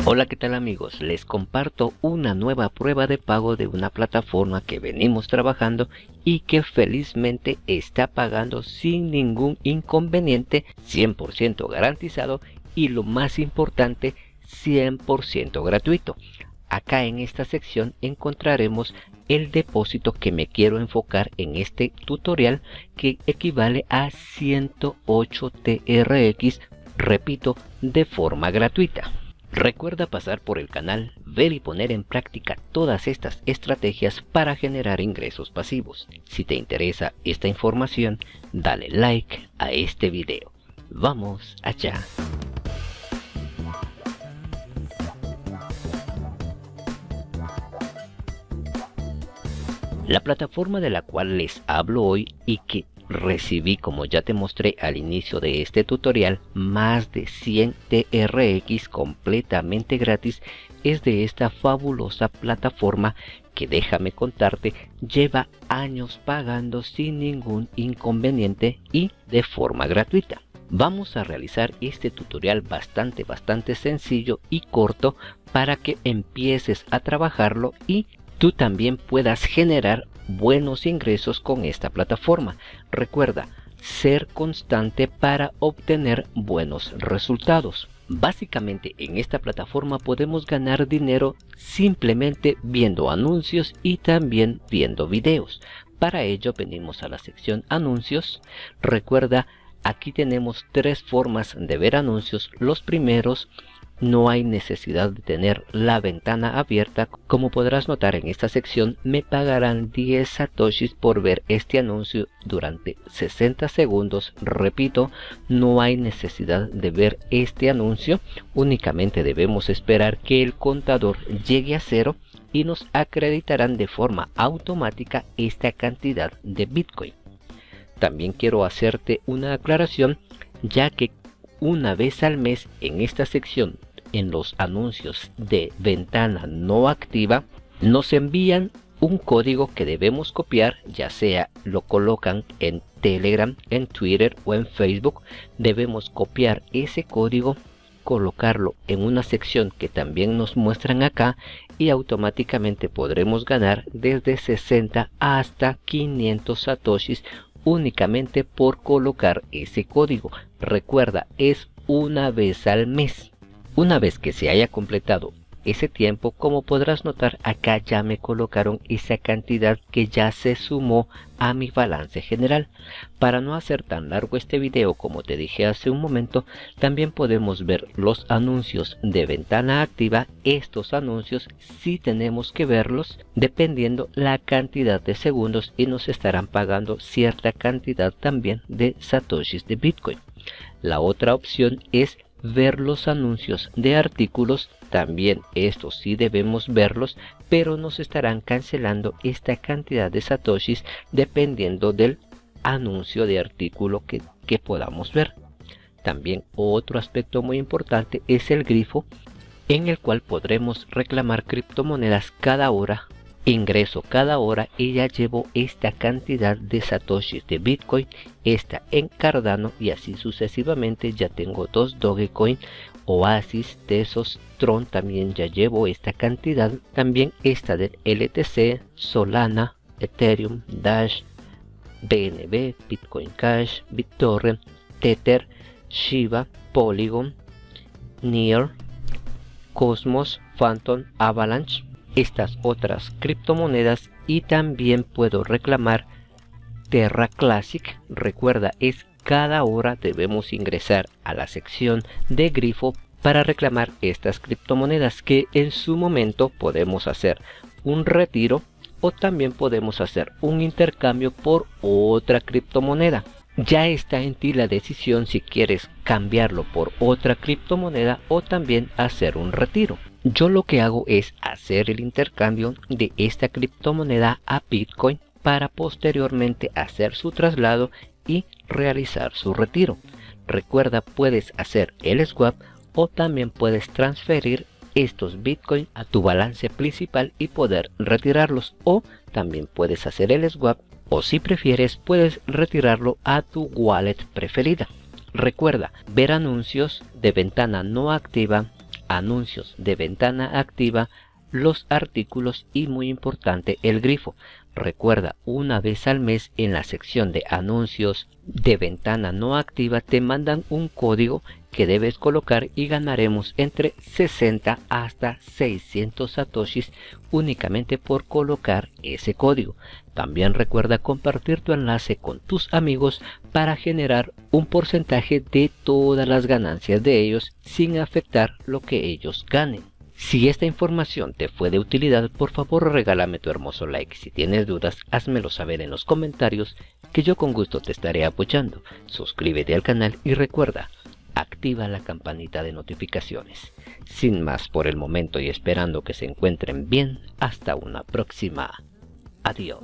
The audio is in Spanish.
Hola, ¿qué tal amigos? Les comparto una nueva prueba de pago de una plataforma que venimos trabajando y que felizmente está pagando sin ningún inconveniente, 100% garantizado y lo más importante, 100% gratuito. Acá en esta sección encontraremos el depósito que me quiero enfocar en este tutorial, que equivale a 108 TRX, repito, de forma gratuita. Recuerda pasar por el canal, ver y poner en práctica todas estas estrategias para generar ingresos pasivos. Si te interesa esta información, dale like a este video. ¡Vamos allá! La plataforma de la cual les hablo hoy y que recibí, como ya te mostré al inicio de este tutorial, más de 100 TRX completamente gratis, es de esta fabulosa plataforma que, déjame contarte, lleva años pagando sin ningún inconveniente y de forma gratuita. Vamos a realizar este tutorial bastante sencillo y corto para que empieces a trabajarlo y tú también puedas generar buenos ingresos con esta plataforma. Recuerda, ser constante para obtener buenos resultados. Básicamente en esta plataforma podemos ganar dinero simplemente viendo anuncios y también viendo videos. Para ello venimos a la sección anuncios. Recuerda, aquí tenemos tres formas de ver anuncios. Los primeros, no hay necesidad de tener la ventana abierta. Como podrás notar en esta sección, me pagarán 10 satoshis por ver este anuncio durante 60 segundos. Repito, no hay necesidad de ver este anuncio, únicamente debemos esperar que el contador llegue a 0 y nos acreditarán de forma automática esta cantidad de Bitcoin. También quiero hacerte una aclaración, ya que una vez al mes en esta sección, en los anuncios de ventana no activa, nos envían un código que debemos copiar, ya sea lo colocan en Telegram, en Twitter o en Facebook. Debemos copiar ese código, colocarlo en una sección que también nos muestran acá y automáticamente podremos ganar desde 60 hasta 500 satoshis únicamente por colocar ese código. Recuerda, es una vez al mes. Una vez que se haya completado ese tiempo, como podrás notar, acá ya me colocaron esa cantidad que ya se sumó a mi balance general. Para no hacer tan largo este video, como te dije hace un momento, también podemos ver los anuncios de ventana activa. Estos anuncios sí tenemos que verlos dependiendo la cantidad de segundos y nos estarán pagando cierta cantidad también de satoshis de Bitcoin. La otra opción es ver los anuncios de artículos. También estos sí debemos verlos, pero nos estarán cancelando esta cantidad de satoshis dependiendo del anuncio de artículo que podamos ver. También otro aspecto muy importante es el grifo, en el cual podremos reclamar criptomonedas cada hora. Ingreso cada hora y ya llevo esta cantidad de satoshis de Bitcoin, esta en Cardano y así sucesivamente. Ya tengo 2 Dogecoin, Oasis, Tesos, Tron, también ya llevo esta cantidad. También esta del LTC, Solana, Ethereum, Dash, BNB, Bitcoin Cash, BitTorrent, Tether, Shiba, Polygon, Near, Cosmos, Phantom, Avalanche, estas otras criptomonedas, y también puedo reclamar Terra Classic. Recuerda, es cada hora debemos ingresar a la sección de grifo para reclamar estas criptomonedas, que en su momento podemos hacer un retiro o también podemos hacer un intercambio por otra criptomoneda. Ya está en ti la decisión si quieres cambiarlo por otra criptomoneda o también hacer un retiro. Yo lo que hago es hacer el intercambio de esta criptomoneda a Bitcoin para posteriormente hacer su traslado y realizar su retiro. Recuerda, puedes hacer el swap o también puedes transferir estos Bitcoin a tu balance principal y poder retirarlos, o también puedes hacer el swap, o si prefieres puedes retirarlo a tu wallet preferida. Recuerda, ver anuncios de ventana no activa, anuncios de ventana activa, los artículos y, muy importante, el grifo. Recuerda, una vez al mes en la sección de anuncios de ventana no activa te mandan un código que debes colocar y ganaremos entre 60 hasta 600 satoshis únicamente por colocar ese código. También recuerda compartir tu enlace con tus amigos para generar un porcentaje de todas las ganancias de ellos sin afectar lo que ellos ganen. Si esta información te fue de utilidad, por favor regálame tu hermoso like. Si tienes dudas, házmelo saber en los comentarios, que yo con gusto te estaré apoyando. Suscríbete al canal y recuerda, activa la campanita de notificaciones. Sin más por el momento y esperando que se encuentren bien, hasta una próxima. Adiós.